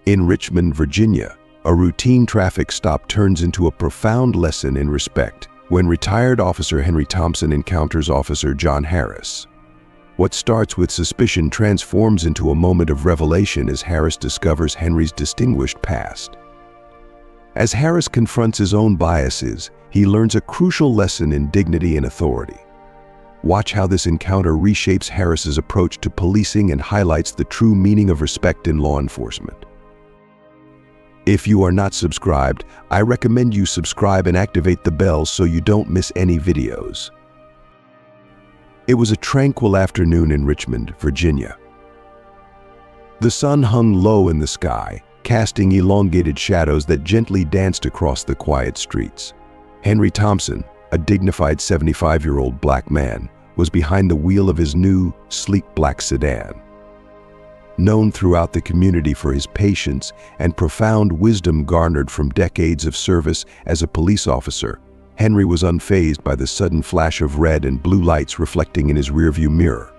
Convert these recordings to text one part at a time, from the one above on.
In Richmond, Virginia, a routine traffic stop turns into a profound lesson in respect when retired Officer Henry Thompson encounters Officer John Harris. What starts with suspicion transforms into a moment of revelation as Harris discovers Henry's distinguished past. As Harris confronts his own biases, he learns a crucial lesson in dignity and authority. Watch how this encounter reshapes Harris's approach to policing and highlights the true meaning of respect in law enforcement. If you are not subscribed, I recommend you subscribe and activate the bell so you don't miss any videos. It was a tranquil afternoon in Richmond, Virginia. The sun hung low in the sky, casting elongated shadows that gently danced across the quiet streets. Henry Thompson, a dignified 75-year-old black man, was behind the wheel of his new, sleek black sedan. Known throughout the community for his patience and profound wisdom garnered from decades of service as a police officer, Henry was unfazed by the sudden flash of red and blue lights reflecting in his rearview mirror.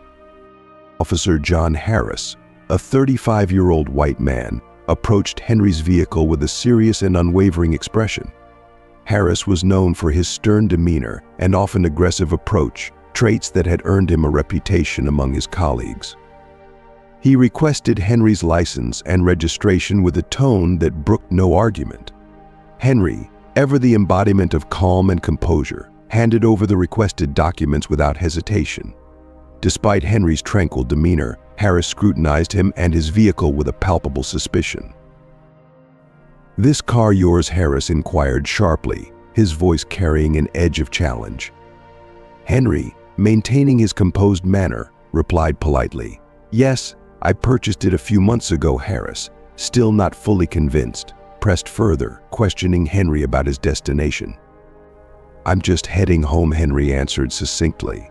Officer John Harris, a 35-year-old white man, approached Henry's vehicle with a serious and unwavering expression. Harris was known for his stern demeanor and often aggressive approach, traits that had earned him a reputation among his colleagues. He requested Henry's license and registration with a tone that brooked no argument. Henry, ever the embodiment of calm and composure, handed over the requested documents without hesitation. Despite Henry's tranquil demeanor, Harris scrutinized him and his vehicle with a palpable suspicion. "This car yours?" Harris inquired sharply, his voice carrying an edge of challenge. Henry, maintaining his composed manner, replied politely, "Yes, I purchased it a few months ago." Harris, still not fully convinced, pressed further, questioning Henry about his destination. "I'm just heading home," Henry answered succinctly.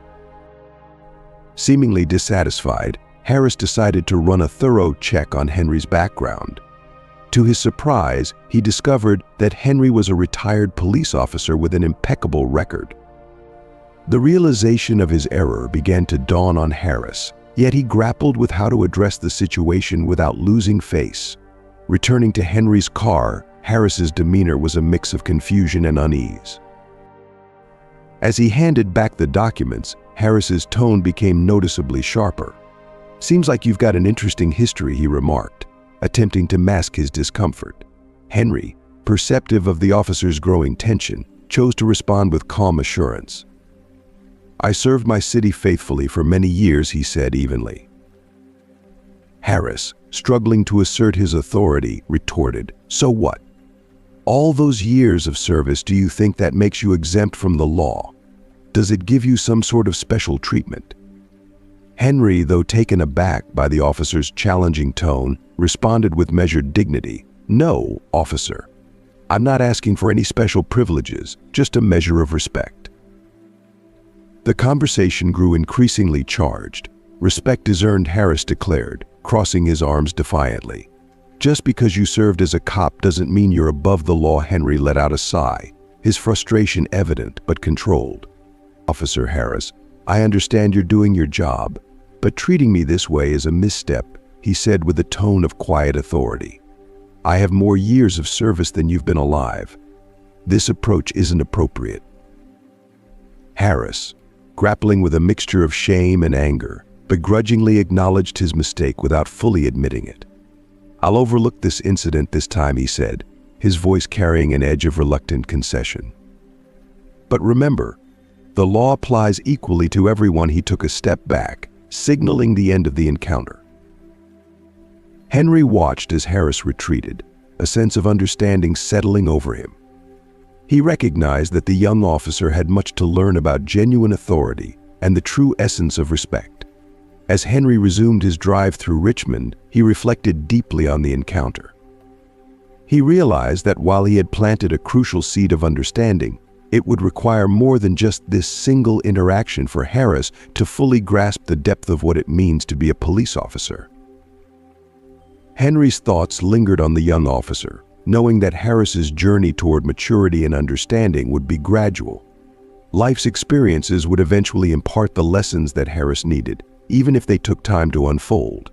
Seemingly dissatisfied, Harris decided to run a thorough check on Henry's background. To his surprise, he discovered that Henry was a retired police officer with an impeccable record. The realization of his error began to dawn on Harris, yet he grappled with how to address the situation without losing face. Returning to Henry's car, Harris's demeanor was a mix of confusion and unease. As he handed back the documents, Harris's tone became noticeably sharper. "Seems like you've got an interesting history," he remarked, attempting to mask his discomfort. Henry, perceptive of the officer's growing tension, chose to respond with calm assurance. "I served my city faithfully for many years," he said evenly. Harris, struggling to assert his authority, retorted, "So what? All those years of service, do you think that makes you exempt from the law? Does it give you some sort of special treatment?" Henry, though taken aback by the officer's challenging tone, responded with measured dignity, "No, officer. I'm not asking for any special privileges, just a measure of respect." The conversation grew increasingly charged. "Respect is earned," Harris declared, crossing his arms defiantly. "Just because you served as a cop doesn't mean you're above the law." Henry let out a sigh, his frustration evident but controlled. "Officer Harris, I understand you're doing your job, but treating me this way is a misstep," he said with a tone of quiet authority. "I have more years of service than you've been alive. This approach isn't appropriate." Harris, grappling with a mixture of shame and anger, begrudgingly acknowledged his mistake without fully admitting it. "I'll overlook this incident this time," he said, his voice carrying an edge of reluctant concession. "But remember, the law applies equally to everyone." He took a step back, signaling the end of the encounter. Henry watched as Harris retreated, a sense of understanding settling over him. He recognized that the young officer had much to learn about genuine authority and the true essence of respect. As Henry resumed his drive through Richmond, he reflected deeply on the encounter. He realized that while he had planted a crucial seed of understanding, it would require more than just this single interaction for Harris to fully grasp the depth of what it means to be a police officer. Henry's thoughts lingered on the young officer, knowing that Harris's journey toward maturity and understanding would be gradual. Life's experiences would eventually impart the lessons that Harris needed, even if they took time to unfold.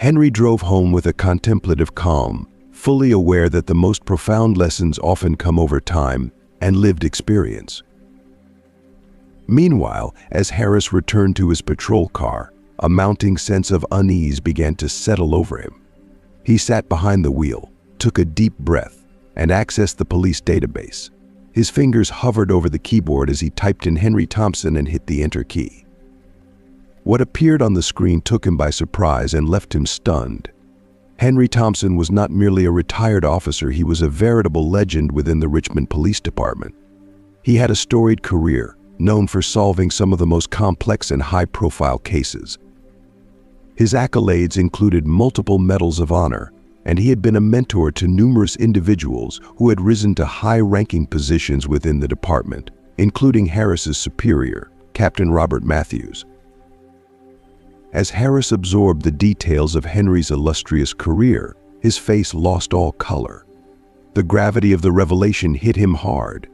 Henry drove home with a contemplative calm, fully aware that the most profound lessons often come over time and lived experience. Meanwhile, as Harris returned to his patrol car, a mounting sense of unease began to settle over him. He sat behind the wheel, took a deep breath, and accessed the police database. His fingers hovered over the keyboard as he typed in Henry Thompson and hit the enter key. What appeared on the screen took him by surprise and left him stunned. Henry Thompson was not merely a retired officer, he was a veritable legend within the Richmond Police Department. He had a storied career, known for solving some of the most complex and high-profile cases. His accolades included multiple medals of honor, and he had been a mentor to numerous individuals who had risen to high-ranking positions within the department, including Harris's superior, Captain Robert Matthews. As Harris absorbed the details of Henry's illustrious career, his face lost all color. The gravity of the revelation hit him hard.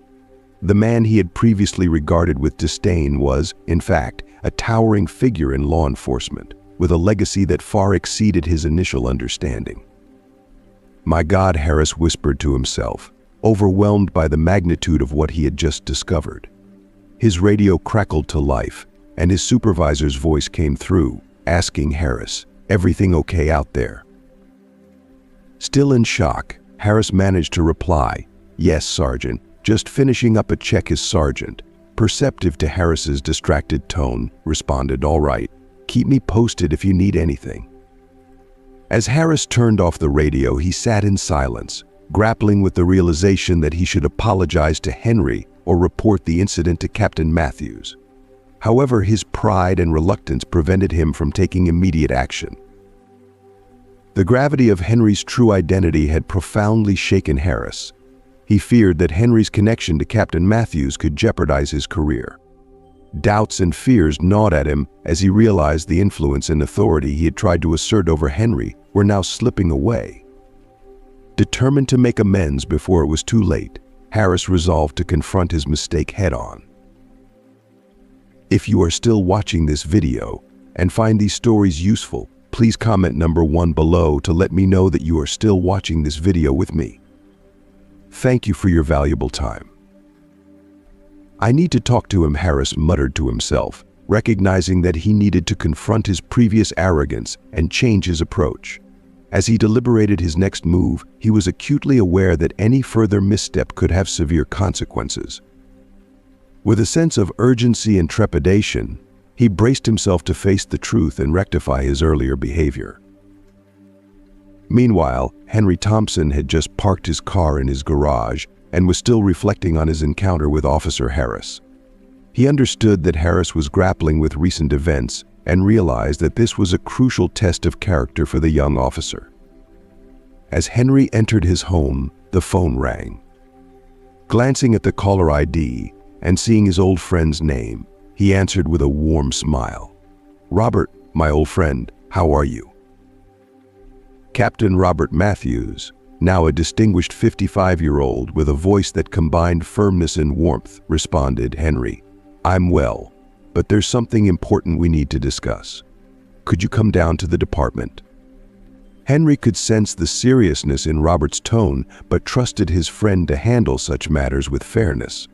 The man he had previously regarded with disdain was, in fact, a towering figure in law enforcement, with a legacy that far exceeded his initial understanding. "My God," Harris whispered to himself, overwhelmed by the magnitude of what he had just discovered. His radio crackled to life, and his supervisor's voice came through, asking Harris, "Everything okay out there?" Still in shock, Harris managed to reply, "Yes, Sergeant, just finishing up a check." His sergeant, perceptive to Harris's distracted tone, responded, "All right, keep me posted if you need anything." As Harris turned off the radio, he sat in silence, grappling with the realization that he should apologize to Henry or report the incident to Captain Matthews. However, his pride and reluctance prevented him from taking immediate action. The gravity of Henry's true identity had profoundly shaken Harris. He feared that Henry's connection to Captain Matthews could jeopardize his career. Doubts and fears gnawed at him as he realized the influence and authority he had tried to assert over Henry were now slipping away. Determined to make amends before it was too late, Harris resolved to confront his mistake head-on. If you are still watching this video and find these stories useful, please comment number 1 below to let me know that you are still watching this video with me. Thank you for your valuable time. "I need to talk to him," Harris muttered to himself, recognizing that he needed to confront his previous arrogance and change his approach. As he deliberated his next move, he was acutely aware that any further misstep could have severe consequences. With a sense of urgency and trepidation, he braced himself to face the truth and rectify his earlier behavior. Meanwhile, Henry Thompson had just parked his car in his garage and was still reflecting on his encounter with Officer Harris. He understood that Harris was grappling with recent events and realized that this was a crucial test of character for the young officer. As Henry entered his home, the phone rang. Glancing at the caller ID and seeing his old friend's name, he answered with a warm smile. "Robert, my old friend, how are you?" Captain Robert Matthews, now a distinguished 55-year-old with a voice that combined firmness and warmth, responded, "Henry, I'm well, but there's something important we need to discuss. Could you come down to the department?" Henry could sense the seriousness in Robert's tone, but trusted his friend to handle such matters with fairness.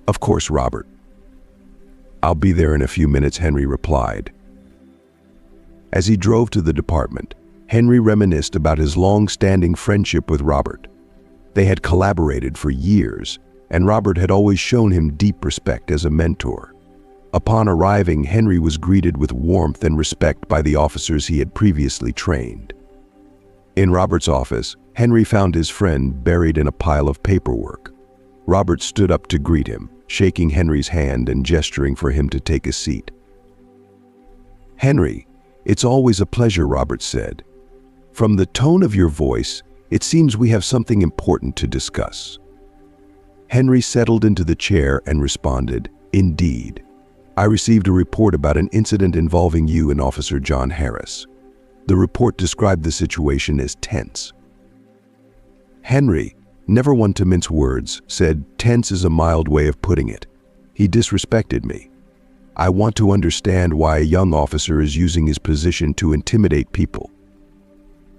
"Of course, Robert. I'll be there in a few minutes," Henry replied. As he drove to the department, Henry reminisced about his long-standing friendship with Robert. They had collaborated for years, and Robert had always shown him deep respect as a mentor. Upon arriving, Henry was greeted with warmth and respect by the officers he had previously trained. In Robert's office, Henry found his friend buried in a pile of paperwork. Robert stood up to greet him, shaking Henry's hand and gesturing for him to take a seat. "Henry, it's always a pleasure," Robert said. "From the tone of your voice, it seems we have something important to discuss." Henry settled into the chair and responded, "Indeed. I received a report about an incident involving you and Officer John Harris. The report described the situation as tense." Henry, never one to mince words, said, "Tense is a mild way of putting it. He disrespected me. I want to understand why a young officer is using his position to intimidate people.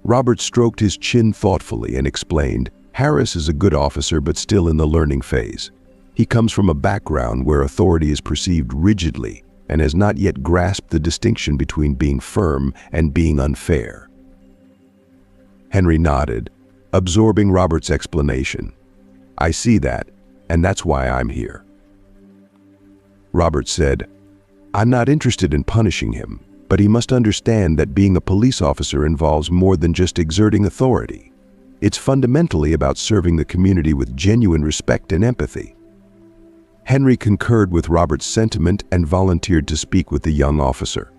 Robert stroked his chin thoughtfully and explained, "Harris is a good officer but still in the learning phase. He comes from a background where authority is perceived rigidly and has not yet grasped the distinction between being firm and being unfair." Henry nodded, absorbing Robert's explanation. "I see that, and that's why I'm here." Robert said, "I'm not interested in punishing him, but he must understand that being a police officer involves more than just exerting authority. It's fundamentally about serving the community with genuine respect and empathy." Henry concurred with Robert's sentiment and volunteered to speak with the young officer.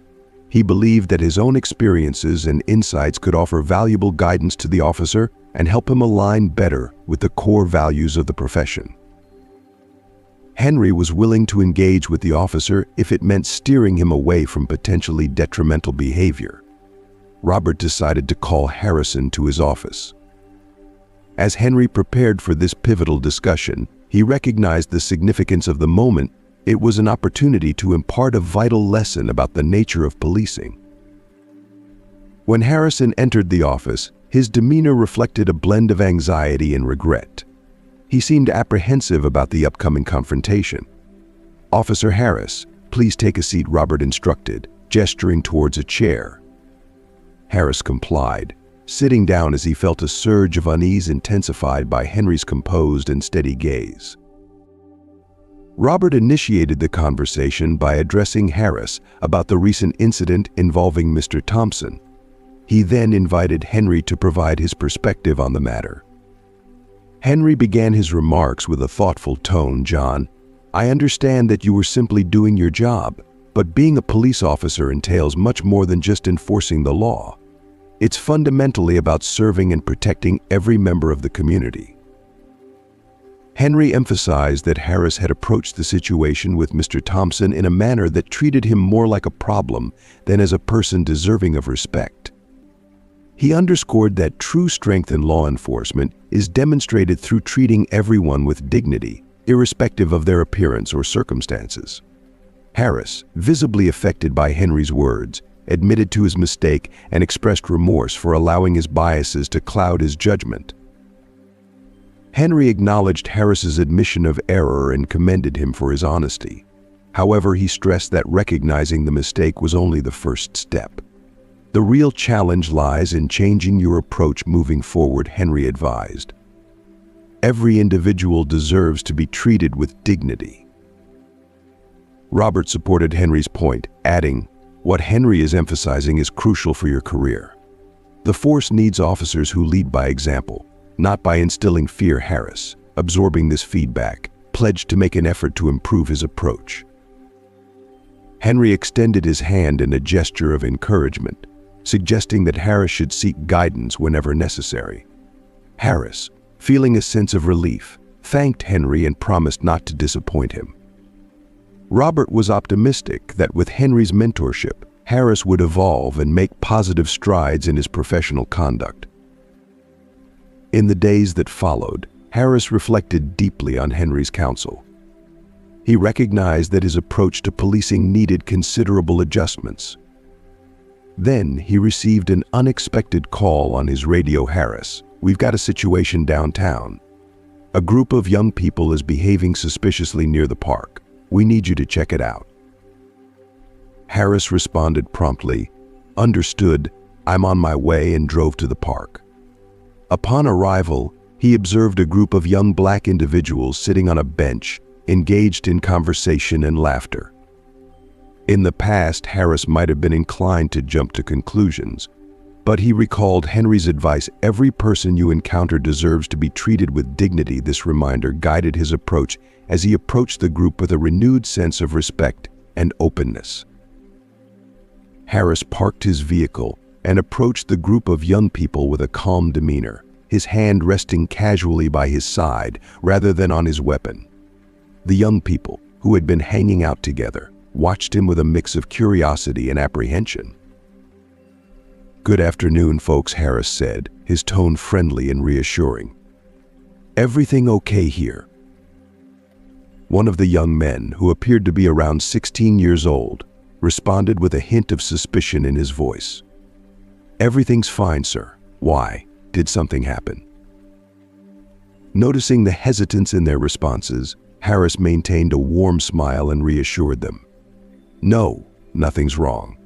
He believed that his own experiences and insights could offer valuable guidance to the officer and help him align better with the core values of the profession. Henry was willing to engage with the officer if it meant steering him away from potentially detrimental behavior. Robert decided to call Harrison to his office. As Henry prepared for this pivotal discussion, he recognized the significance of the moment. It was an opportunity to impart a vital lesson about the nature of policing. When Harrison entered the office, his demeanor reflected a blend of anxiety and regret. He seemed apprehensive about the upcoming confrontation. "Officer Harris, please take a seat," Robert instructed, gesturing towards a chair. Harris complied, sitting down as he felt a surge of unease intensified by Henry's composed and steady gaze. Robert initiated the conversation by addressing Harris about the recent incident involving Mr. Thompson. He then invited Henry to provide his perspective on the matter. Henry began his remarks with a thoughtful tone. "John, I understand that you were simply doing your job, but being a police officer entails much more than just enforcing the law. It's fundamentally about serving and protecting every member of the community." Henry emphasized that Harris had approached the situation with Mr. Thompson in a manner that treated him more like a problem than as a person deserving of respect. He underscored that true strength in law enforcement is demonstrated through treating everyone with dignity, irrespective of their appearance or circumstances. Harris, visibly affected by Henry's words, admitted to his mistake and expressed remorse for allowing his biases to cloud his judgment. Henry acknowledged Harris's admission of error and commended him for his honesty. However, he stressed that recognizing the mistake was only the first step. "The real challenge lies in changing your approach moving forward," Henry advised. "Every individual deserves to be treated with dignity." Robert supported Henry's point, adding, "What Henry is emphasizing is crucial for your career. The force needs officers who lead by example, not by instilling fear." Harris, absorbing this feedback, pledged to make an effort to improve his approach. Henry extended his hand in a gesture of encouragement, suggesting that Harris should seek guidance whenever necessary. Harris, feeling a sense of relief, thanked Henry and promised not to disappoint him. Robert was optimistic that with Henry's mentorship, Harris would evolve and make positive strides in his professional conduct. In the days that followed, Harris reflected deeply on Henry's counsel. He recognized that his approach to policing needed considerable adjustments. Then he received an unexpected call on his radio. "Harris, we've got a situation downtown. A group of young people is behaving suspiciously near the park. We need you to check it out." Harris responded promptly, "Understood, I'm on my way," and drove to the park. Upon arrival, he observed a group of young black individuals sitting on a bench, engaged in conversation and laughter. In the past, Harris might have been inclined to jump to conclusions, but he recalled Henry's advice, "Every person you encounter deserves to be treated with dignity." This reminder guided his approach as he approached the group with a renewed sense of respect and openness. Harris parked his vehicle and approached the group of young people with a calm demeanor, his hand resting casually by his side rather than on his weapon. The young people, who had been hanging out together, watched him with a mix of curiosity and apprehension. "Good afternoon, folks," Harris said, his tone friendly and reassuring. "Everything okay here?" One of the young men, who appeared to be around 16 years old, responded with a hint of suspicion in his voice. "Everything's fine, sir. Why? Did something happen? Noticing the hesitance in their responses, Harris maintained a warm smile and reassured them. No, nothing's wrong.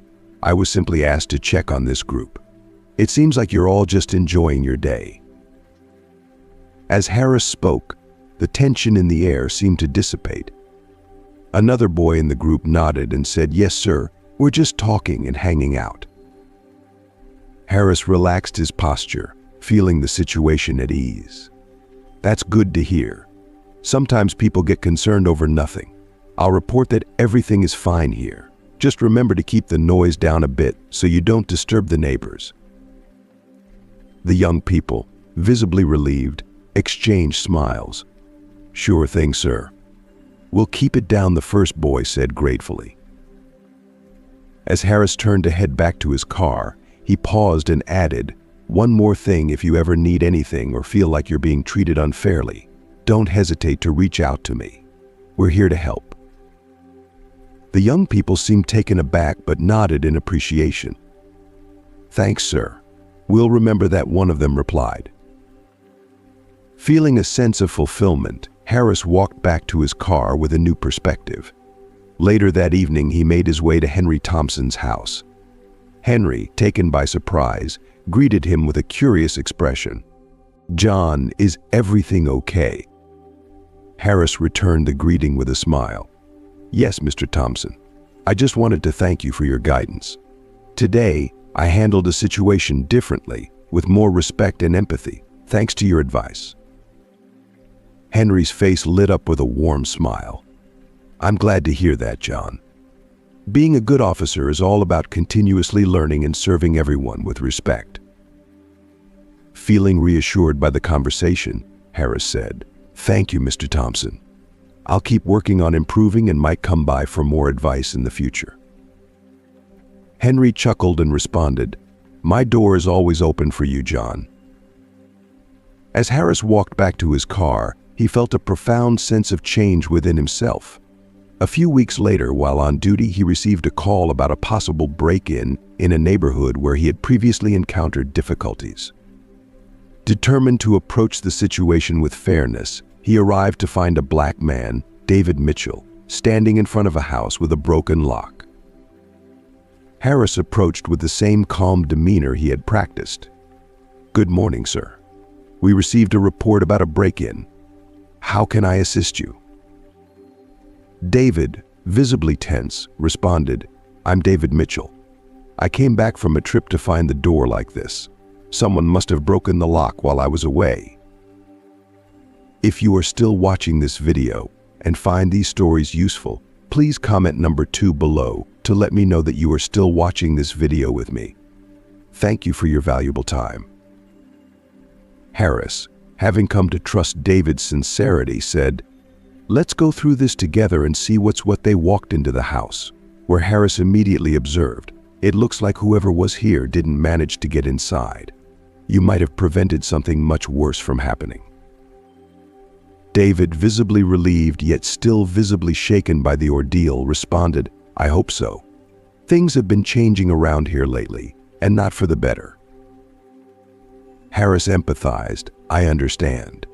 I was simply asked to check on this group. It seems like you're all just enjoying your day. As Harris spoke, the tension in the air seemed to dissipate. Another boy in the group nodded and said, "Yes, sir, we're just talking and hanging out." Harris relaxed his posture, feeling the situation at ease. That's good to hear. Sometimes people get concerned over nothing. I'll report that everything is fine here. Just remember to keep the noise down a bit so you don't disturb the neighbors. The young people, visibly relieved, exchanged smiles. "Sure thing, sir. We'll keep it down," the first boy said gratefully. As Harris turned to head back to his car, he paused and added, "One more thing, if you ever need anything or feel like you're being treated unfairly, don't hesitate to reach out to me. We're here to help." The young people seemed taken aback but nodded in appreciation. "Thanks, sir. We'll remember that," one of them replied. Feeling a sense of fulfillment, Harris walked back to his car with a new perspective. Later that evening, he made his way to Henry Thompson's house. Henry, taken by surprise, greeted him with a curious expression. "John, is everything okay?" Harris returned the greeting with a smile. "Yes, Mr. Thompson. I just wanted to thank you for your guidance. Today, I handled a situation differently, with more respect and empathy, thanks to your advice." Henry's face lit up with a warm smile. "I'm glad to hear that, John. Being a good officer is all about continuously learning and serving everyone with respect." Feeling reassured by the conversation, Harris said, "Thank you, Mr. Thompson. I'll keep working on improving and might come by for more advice in the future." Henry chuckled and responded, "My door is always open for you, John." As Harris walked back to his car, he felt a profound sense of change within himself. A few weeks later, while on duty, he received a call about a possible break-in in a neighborhood where he had previously encountered difficulties. Determined to approach the situation with fairness, he arrived to find a black man, David Mitchell, standing in front of a house with a broken lock. Harris approached with the same calm demeanor he had practiced. "Good morning, sir. We received a report about a break-in. How can I assist you?" David, visibly tense, responded, "I'm David Mitchell. I came back from a trip to find the door like this. Someone must have broken the lock while I was away." If you are still watching this video and find these stories useful, please comment number 2 below to let me know that you are still watching this video with me. Thank you for your valuable time. Harris, having come to trust David's sincerity, said, "Let's go through this together and see what." They walked into the house, where Harris immediately observed, "It looks like whoever was here didn't manage to get inside. You might have prevented something much worse from happening." David, visibly relieved yet still visibly shaken by the ordeal, responded, "I hope so. Things have been changing around here lately, and not for the better." Harris empathized, "I understand.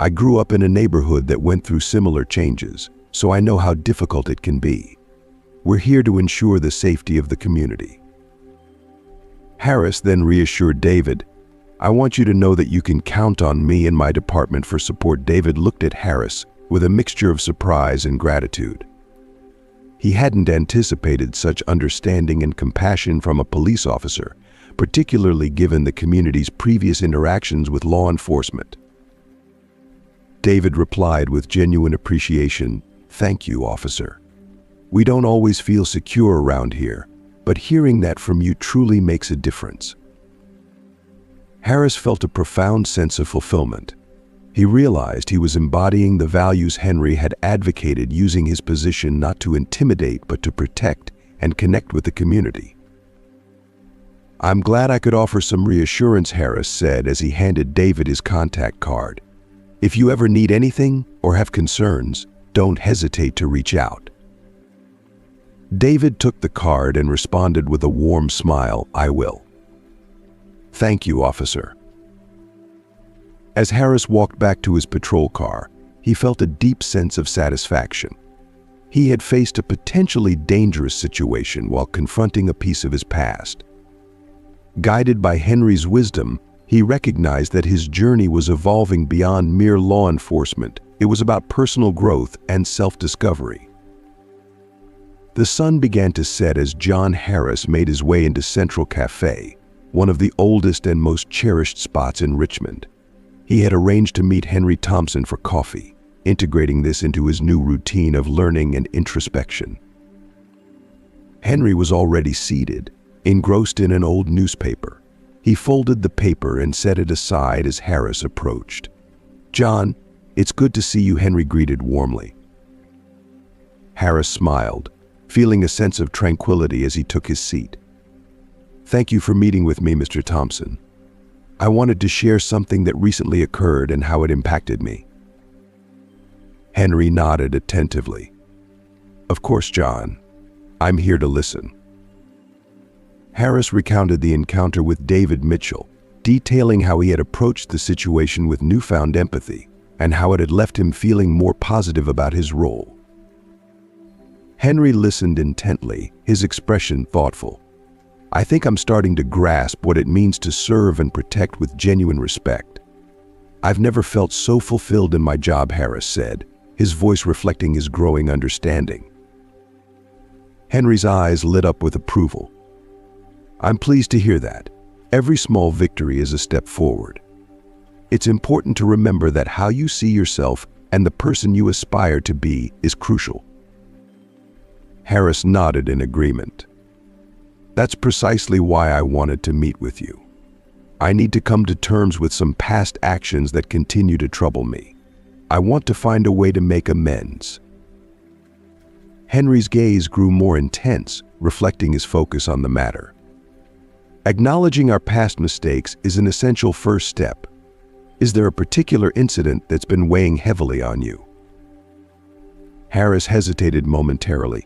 I grew up in a neighborhood that went through similar changes, so I know how difficult it can be. We're here to ensure the safety of the community." Harris then reassured David, "I want you to know that you can count on me and my department for support." David looked at Harris with a mixture of surprise and gratitude. He hadn't anticipated such understanding and compassion from a police officer, particularly given the community's previous interactions with law enforcement. David replied with genuine appreciation, "Thank you, officer. We don't always feel secure around here, but hearing that from you truly makes a difference." Harris felt a profound sense of fulfillment. He realized he was embodying the values Henry had advocated, using his position not to intimidate but to protect and connect with the community. "I'm glad I could offer some reassurance," Harris said as he handed David his contact card. "If you ever need anything or have concerns, don't hesitate to reach out." David took the card and responded with a warm smile, "I will." "Thank you, officer." As Harris walked back to his patrol car, he felt a deep sense of satisfaction. He had faced a potentially dangerous situation while confronting a piece of his past. Guided by Henry's wisdom, he recognized that his journey was evolving beyond mere law enforcement. It was about personal growth and self-discovery. The sun began to set as John Harris made his way into Central Cafe, one of the oldest and most cherished spots in Richmond. He had arranged to meet Henry Thompson for coffee, integrating this into his new routine of learning and introspection. Henry was already seated, engrossed in an old newspaper. He folded the paper and set it aside as Harris approached. "John, it's good to see you," Henry greeted warmly. Harris smiled, feeling a sense of tranquility as he took his seat. "Thank you for meeting with me, Mr. Thompson. I wanted to share something that recently occurred and how it impacted me." Henry nodded attentively. "Of course, John. I'm here to listen." Harris recounted the encounter with David Mitchell, detailing how he had approached the situation with newfound empathy and how it had left him feeling more positive about his role. Henry listened intently, his expression thoughtful. "I think I'm starting to grasp what it means to serve and protect with genuine respect. I've never felt so fulfilled in my job," Harris said, his voice reflecting his growing understanding. Henry's eyes lit up with approval. "I'm pleased to hear that. Every small victory is a step forward. It's important to remember that how you see yourself and the person you aspire to be is crucial." Harris nodded in agreement. "That's precisely why I wanted to meet with you. I need to come to terms with some past actions that continue to trouble me. I want to find a way to make amends." Henry's gaze grew more intense, reflecting his focus on the matter. "Acknowledging our past mistakes is an essential first step. Is there a particular incident that's been weighing heavily on you?" Harris hesitated momentarily,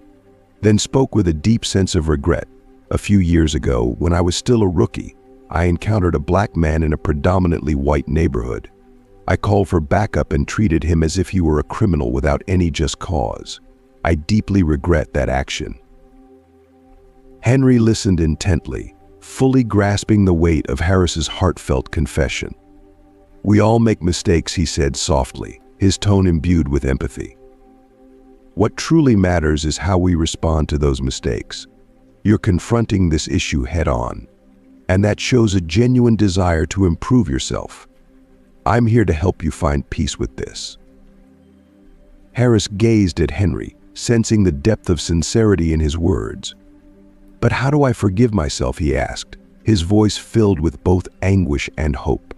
then spoke with a deep sense of regret. "A few years ago, when I was still a rookie, I encountered a black man in a predominantly white neighborhood. I called for backup and treated him as if he were a criminal without any just cause. I deeply regret that action." Henry listened intently, fully grasping the weight of Harris's heartfelt confession. "We all make mistakes," he said softly, his tone imbued with empathy. "What truly matters is how we respond to those mistakes. You're confronting this issue head-on, and that shows a genuine desire to improve yourself. I'm here to help you find peace with this." Harris gazed at Henry, sensing the depth of sincerity in his words. "But how do I forgive myself?" he asked, his voice filled with both anguish and hope.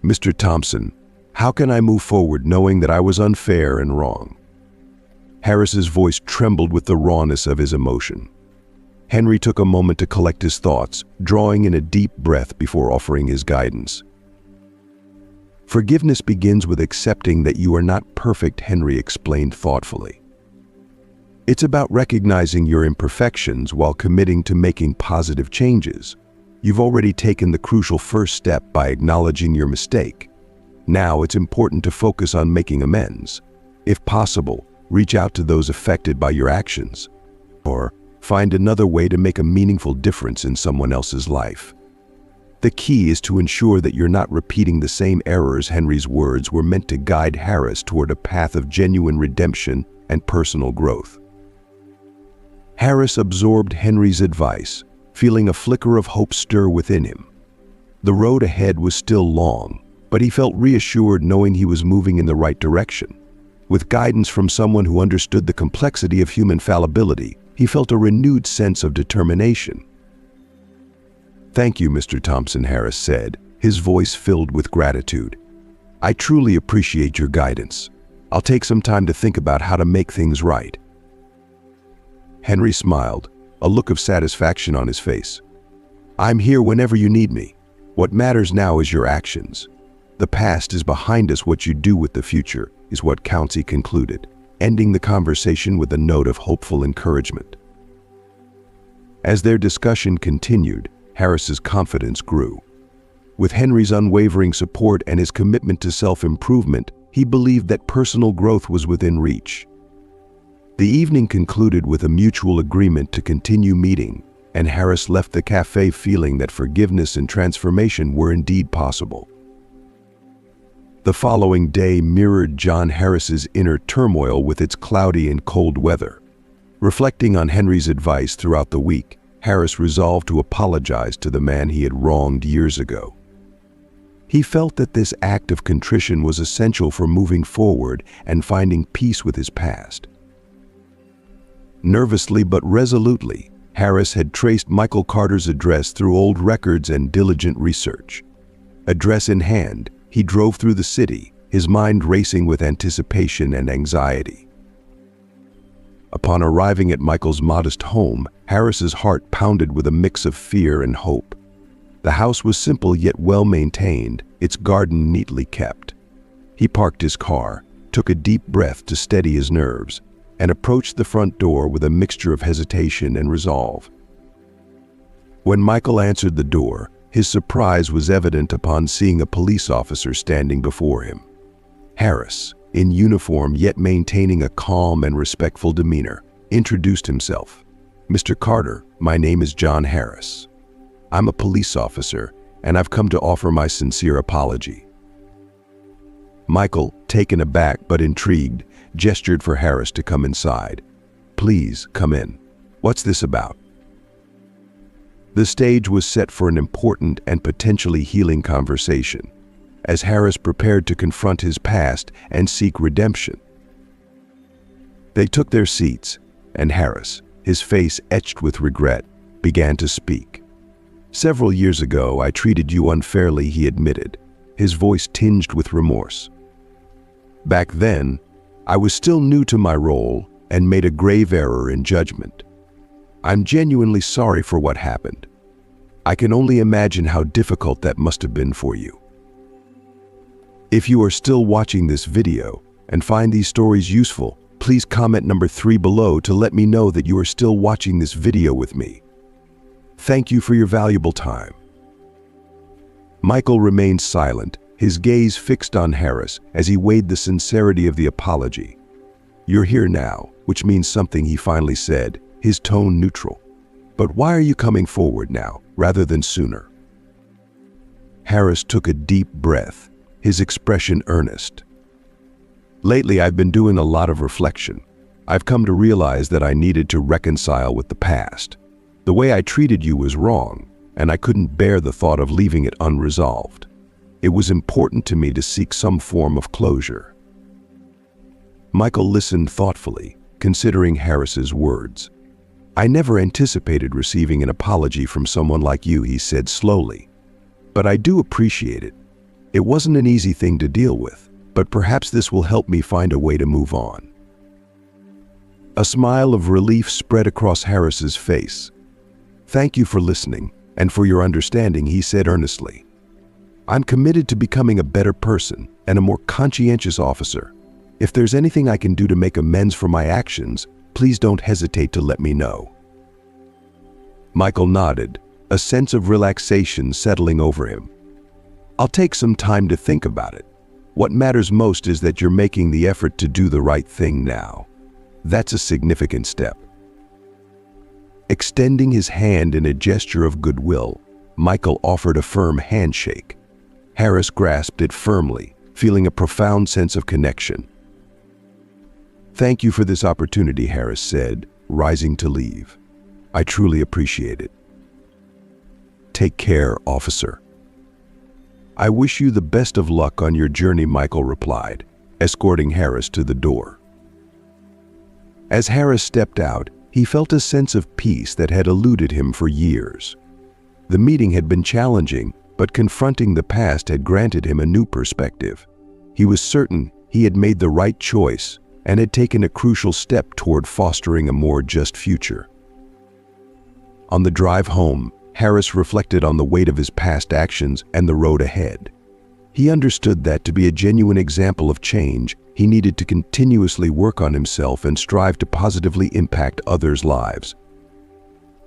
"Mr. Thompson, how can I move forward knowing that I was unfair and wrong?" Harris's voice trembled with the rawness of his emotion. Henry took a moment to collect his thoughts, drawing in a deep breath before offering his guidance. "Forgiveness begins with accepting that you are not perfect," Henry explained thoughtfully. "It's about recognizing your imperfections while committing to making positive changes. You've already taken the crucial first step by acknowledging your mistake. Now it's important to focus on making amends. If possible, reach out to those affected by your actions, or find another way to make a meaningful difference in someone else's life. The key is to ensure that you're not repeating the same errors." Henry's words were meant to guide Harris toward a path of genuine redemption and personal growth. Harris absorbed Henry's advice, feeling a flicker of hope stir within him. The road ahead was still long, but he felt reassured knowing he was moving in the right direction. With guidance from someone who understood the complexity of human fallibility, he felt a renewed sense of determination. "Thank you, Mr. Thompson," Harris said, his voice filled with gratitude. "I truly appreciate your guidance. I'll take some time to think about how to make things right." Henry smiled, a look of satisfaction on his face. "I'm here whenever you need me. What matters now is your actions. The past is behind us. What you do with the future is what counts," he concluded, ending the conversation with a note of hopeful encouragement. As their discussion continued, Harris's confidence grew. With Henry's unwavering support and his commitment to self-improvement, he believed that personal growth was within reach. The evening concluded with a mutual agreement to continue meeting, and Harris left the cafe feeling that forgiveness and transformation were indeed possible. The following day mirrored John Harris's inner turmoil with its cloudy and cold weather. Reflecting on Henry's advice throughout the week, Harris resolved to apologize to the man he had wronged years ago. He felt that this act of contrition was essential for moving forward and finding peace with his past. Nervously but resolutely, Harris had traced Michael Carter's address through old records and diligent research. Address in hand, he drove through the city, his mind racing with anticipation and anxiety. Upon arriving at Michael's modest home, Harris's heart pounded with a mix of fear and hope. The house was simple yet well-maintained, its garden neatly kept. He parked his car, took a deep breath to steady his nerves, and approached the front door with a mixture of hesitation and resolve. When Michael answered the door, his surprise was evident upon seeing a police officer standing before him. Harris, in uniform yet maintaining a calm and respectful demeanor, introduced himself. "Mr. Carter, my name is John Harris. I'm a police officer, and I've come to offer my sincere apology." Michael, taken aback but intrigued, gestured for Harris to come inside. "Please, come in. What's this about?" The stage was set for an important and potentially healing conversation, as Harris prepared to confront his past and seek redemption. They took their seats, and Harris, his face etched with regret, began to speak. "Several years ago, I treated you unfairly," he admitted, his voice tinged with remorse. "Back then, I was still new to my role and made a grave error in judgment. I'm genuinely sorry for what happened. I can only imagine how difficult that must have been for you. If you are still watching this video and find these stories useful, please comment number 3 below to let me know that you are still watching this video with me. Thank you for your valuable time." Michael remained silent, his gaze fixed on Harris as he weighed the sincerity of the apology. "You're here now," which means something, he finally said, his tone neutral. "But why are you coming forward now, rather than sooner?" Harris took a deep breath, his expression earnest. "Lately, I've been doing a lot of reflection. I've come to realize that I needed to reconcile with the past. The way I treated you was wrong, and I couldn't bear the thought of leaving it unresolved. It was important to me to seek some form of closure." Michael listened thoughtfully, considering Harris's words. "I never anticipated receiving an apology from someone like you," he said slowly. "But I do appreciate it. It wasn't an easy thing to deal with, but perhaps this will help me find a way to move on." A smile of relief spread across Harris's face. "Thank you for listening and for your understanding," he said earnestly. "I'm committed to becoming a better person and a more conscientious officer. If there's anything I can do to make amends for my actions, please don't hesitate to let me know." Michael nodded, a sense of relaxation settling over him. "I'll take some time to think about it. What matters most is that you're making the effort to do the right thing now. That's a significant step." Extending his hand in a gesture of goodwill, Michael offered a firm handshake. Harris grasped it firmly, feeling a profound sense of connection. "Thank you for this opportunity," Harris said, rising to leave. "I truly appreciate it." "Take care, officer." "I wish you the best of luck on your journey," Michael replied, escorting Harris to the door. As Harris stepped out, he felt a sense of peace that had eluded him for years. The meeting had been challenging, but confronting the past had granted him a new perspective. He was certain he had made the right choice and had taken a crucial step toward fostering a more just future. On the drive home, Harris reflected on the weight of his past actions and the road ahead. He understood that to be a genuine example of change, he needed to continuously work on himself and strive to positively impact others' lives.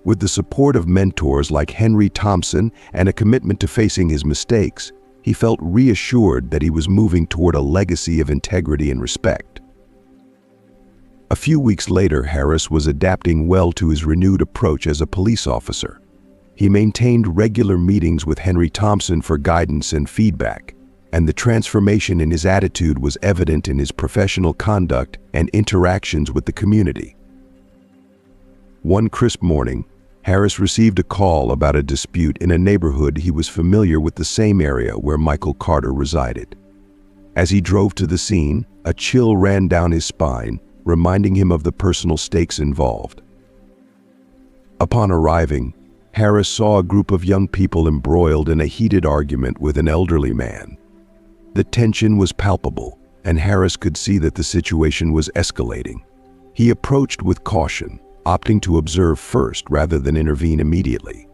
With the support of mentors like Henry Thompson and a commitment to facing his mistakes, he felt reassured that he was moving toward a legacy of integrity and respect. A few weeks later, Harris was adapting well to his renewed approach as a police officer. He maintained regular meetings with Henry Thompson for guidance and feedback, and the transformation in his attitude was evident in his professional conduct and interactions with the community. One crisp morning, Harris received a call about a dispute in a neighborhood he was familiar with, the same area where Michael Carter resided. As he drove to the scene, a chill ran down his spine, reminding him of the personal stakes involved. Upon arriving, Harris saw a group of young people embroiled in a heated argument with an elderly man. The tension was palpable, and Harris could see that the situation was escalating. He approached with caution, opting to observe first rather than intervene immediately.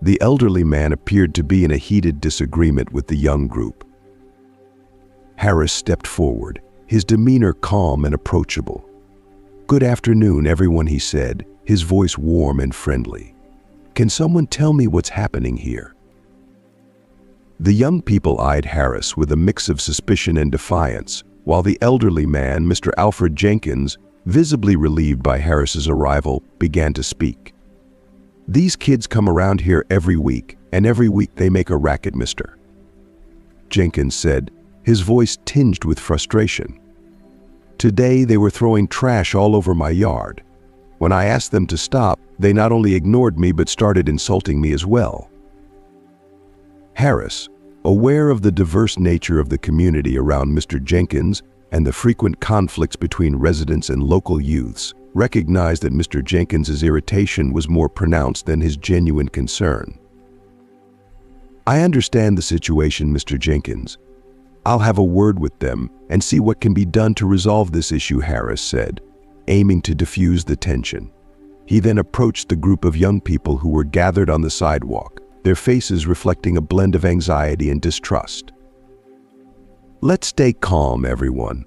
The elderly man appeared to be in a heated disagreement with the young group. Harris stepped forward, his demeanor calm and approachable. "Good afternoon, everyone," he said, his voice warm and friendly. "Can someone tell me what's happening here?" The young people eyed Harris with a mix of suspicion and defiance, while the elderly man, Mr. Alfred Jenkins, visibly relieved by Harris's arrival, began to speak. "These kids come around here every week, and every week they make a racket, mister," Jenkins said, his voice tinged with frustration. "Today they were throwing trash all over my yard. When I asked them to stop, they not only ignored me but started insulting me as well." Harris, aware of the diverse nature of the community around Mr. Jenkins and the frequent conflicts between residents and local youths, recognized that Mr. Jenkins's irritation was more pronounced than his genuine concern. "I understand the situation, Mr. Jenkins. I'll have a word with them and see what can be done to resolve this issue," Harris said, aiming to diffuse the tension. He then approached the group of young people who were gathered on the sidewalk, their faces reflecting a blend of anxiety and distrust. "Let's stay calm, everyone.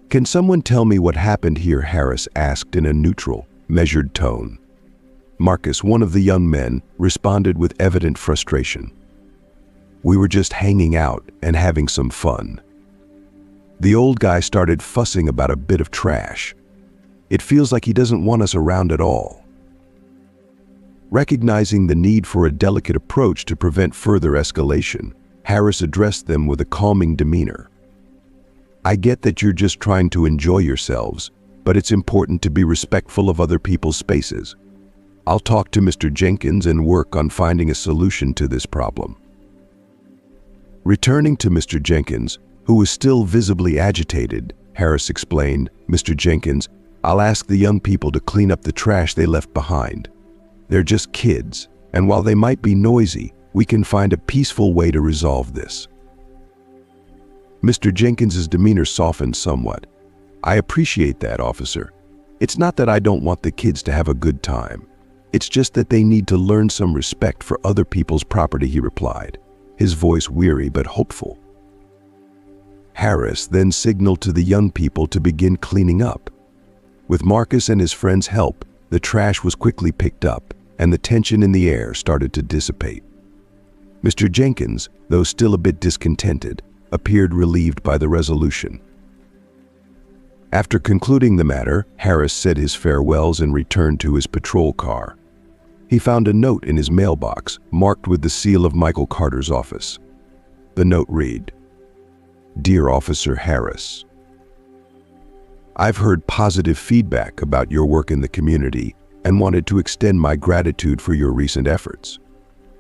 Can someone tell me what happened here?" Harris asked in a neutral, measured tone. Marcus, one of the young men, responded with evident frustration. "We were just hanging out and having some fun. The old guy started fussing about a bit of trash. It feels like he doesn't want us around at all." Recognizing the need for a delicate approach to prevent further escalation, Harris addressed them with a calming demeanor. "I get that you're just trying to enjoy yourselves, but it's important to be respectful of other people's spaces. I'll talk to Mr. Jenkins and work on finding a solution to this problem." Returning to Mr. Jenkins, who was still visibly agitated, Harris explained, "Mr. Jenkins, I'll ask the young people to clean up the trash they left behind. They're just kids, and while they might be noisy, we can find a peaceful way to resolve this." Mr. Jenkins's demeanor softened somewhat. "I appreciate that, officer. It's not that I don't want the kids to have a good time. It's just that they need to learn some respect for other people's property," he replied, his voice weary but hopeful. Harris then signaled to the young people to begin cleaning up. With Marcus and his friends' help, the trash was quickly picked up, and the tension in the air started to dissipate. Mr. Jenkins, though still a bit discontented, appeared relieved by the resolution. After concluding the matter, Harris said his farewells and returned to his patrol car. He found a note in his mailbox, marked with the seal of Michael Carter's office. The note read, "Dear Officer Harris, I've heard positive feedback about your work in the community and wanted to extend my gratitude for your recent efforts.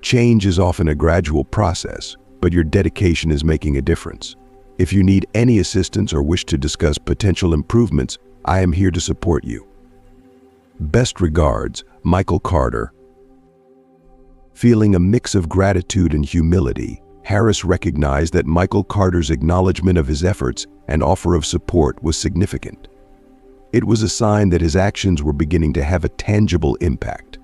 Change is often a gradual process, but your dedication is making a difference. If you need any assistance or wish to discuss potential improvements, I am here to support you. Best regards, Michael Carter." Feeling a mix of gratitude and humility, Harris recognized that Michael Carter's acknowledgement of his efforts and offer of support was significant. It was a sign that his actions were beginning to have a tangible impact.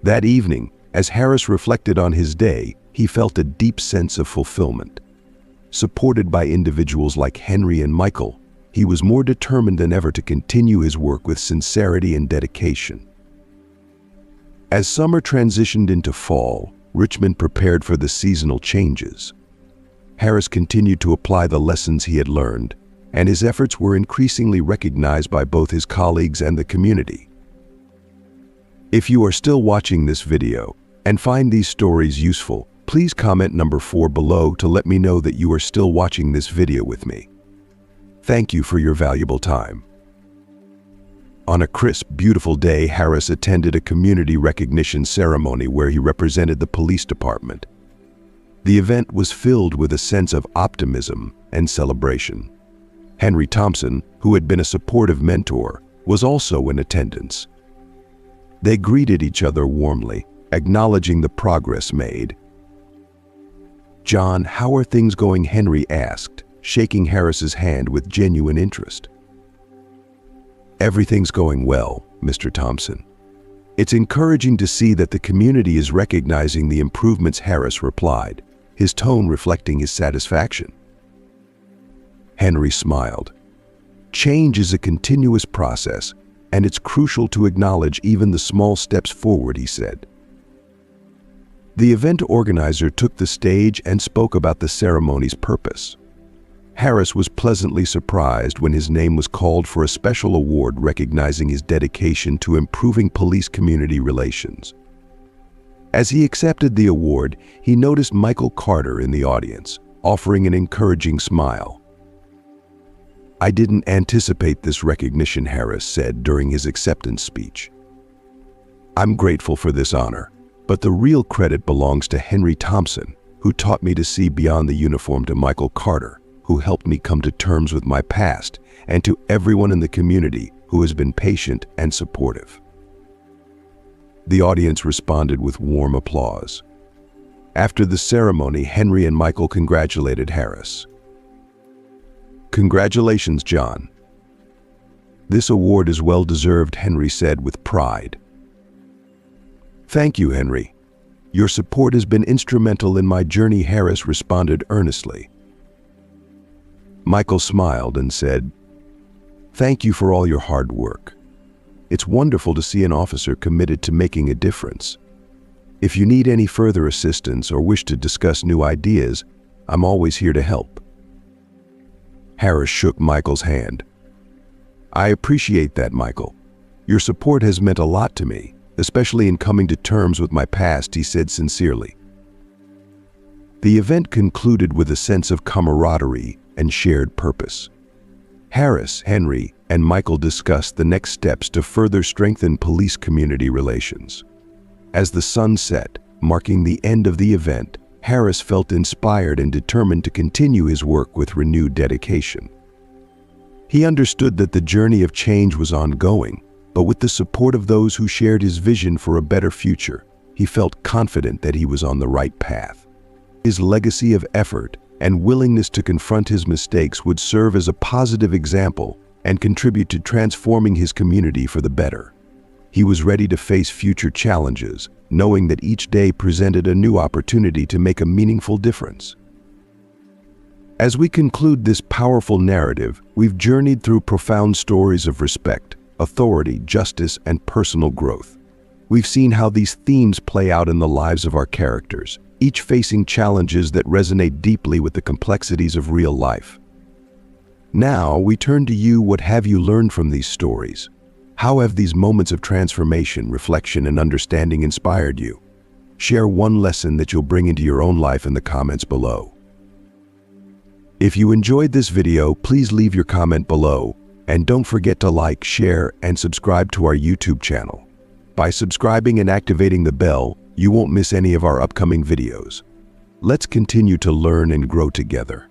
That evening, as Harris reflected on his day, he felt a deep sense of fulfillment. Supported by individuals like Henry and Michael, he was more determined than ever to continue his work with sincerity and dedication. As summer transitioned into fall, Richmond prepared for the seasonal changes. Harris continued to apply the lessons he had learned, and his efforts were increasingly recognized by both his colleagues and the community. If you are still watching this video and find these stories useful, please comment number 4 below to let me know that you are still watching this video with me. Thank you for your valuable time. On a crisp, beautiful day, Harris attended a community recognition ceremony where he represented the police department. The event was filled with a sense of optimism and celebration. Henry Thompson, who had been a supportive mentor, was also in attendance. They greeted each other warmly, acknowledging the progress made. "John, how are things going?" Henry asked, shaking Harris's hand with genuine interest. "Everything's going well, Mr. Thompson. It's encouraging to see that the community is recognizing the improvements," Harris replied, his tone reflecting his satisfaction. Henry smiled. "Change is a continuous process, and it's crucial to acknowledge even the small steps forward," he said. The event organizer took the stage and spoke about the ceremony's purpose. Harris was pleasantly surprised when his name was called for a special award recognizing his dedication to improving police-community relations. As he accepted the award, he noticed Michael Carter in the audience, offering an encouraging smile. "I didn't anticipate this recognition," Harris said during his acceptance speech. "I'm grateful for this honor, but the real credit belongs to Henry Thompson, who taught me to see beyond the uniform, to Michael Carter, who helped me come to terms with my past, and to everyone in the community who has been patient and supportive." The audience responded with warm applause. After the ceremony, Henry and Michael congratulated Harris. "Congratulations, John. This award is well-deserved," Henry said with pride. "Thank you, Henry. Your support has been instrumental in my journey," Harris responded earnestly. Michael smiled and said, "Thank you for all your hard work. It's wonderful to see an officer committed to making a difference. If you need any further assistance or wish to discuss new ideas, I'm always here to help." Harris shook Michael's hand. "I appreciate that, Michael. Your support has meant a lot to me, especially in coming to terms with my past," he said sincerely. The event concluded with a sense of camaraderie and shared purpose. Harris, Henry, and Michael discussed the next steps to further strengthen police-community relations. As the sun set, marking the end of the event, Harris felt inspired and determined to continue his work with renewed dedication. He understood that the journey of change was ongoing, but with the support of those who shared his vision for a better future, he felt confident that he was on the right path. His legacy of effort and willingness to confront his mistakes would serve as a positive example and contribute to transforming his community for the better. He was ready to face future challenges, knowing that each day presented a new opportunity to make a meaningful difference. As we conclude this powerful narrative, we've journeyed through profound stories of respect, authority, justice, and personal growth. We've seen how these themes play out in the lives of our characters, each facing challenges that resonate deeply with the complexities of real life. Now, we turn to you. What have you learned from these stories? How have these moments of transformation, reflection, and understanding inspired you? Share one lesson that you'll bring into your own life in the comments below. If you enjoyed this video, please leave your comment below, and don't forget to like, share, and subscribe to our YouTube channel. By subscribing and activating the bell, you won't miss any of our upcoming videos. Let's continue to learn and grow together.